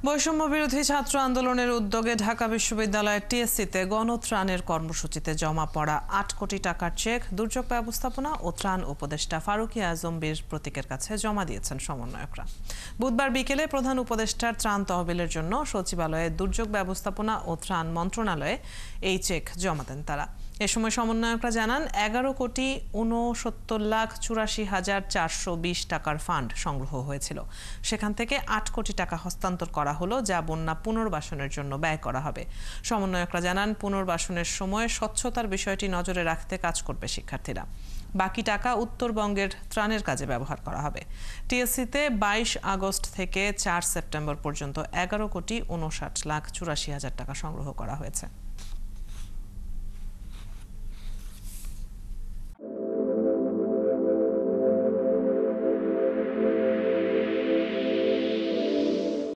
বৈষম্য বিরোধী ছাত্র আন্দোলনের উদ্যোগে ঢাকা বিশ্ববিদ্যালয়ের টিএসসিতে গণত্রাণের কর্মসূচিতে জমা পড়া ৮ কোটি টাকার চেক দুর্যোগ ব্যবস্থাপনা ও ত্রাণ উপদেষ্টা ফারুকী আজম বীর প্রতীকের কাছে জমা দিয়েছেন সমন্বয়করা। বুধবার বিকেলে প্রধান উপদেষ্টার ত্রাণ তহবিলের জন্য সচিবালয়ে দুর্যোগ ব্যবস্থাপনা ও ত্রাণ মন্ত্রণালয়ে এই চেক জমা দেন তারা। এ সময় সমন্বয়করা জানান ১১,৬৯,৮৪,৪২০ টাকার ফান্ড সংগ্রহ হয়েছিল। সেখান থেকে ৮ কোটি টাকা হস্তান্তর করা হলো, যা বন্যা পুনর্বাসনের জন্য ব্যয় করা হবে। সমন্বয়করা জানান পুনর্বাসনের সময় স্বচ্ছতার বিষয়টি নজরে রাখতে কাজ করবে শিক্ষার্থীরা। বাকি টাকা উত্তরবঙ্গের ত্রাণের কাজে ব্যবহার করা হবে। টিএসসিতে ২২ আগস্ট থেকে ৪ সেপ্টেম্বর পর্যন্ত ১১,৫৯,৮৪,০০০ টাকা সংগ্রহ করা হয়েছে।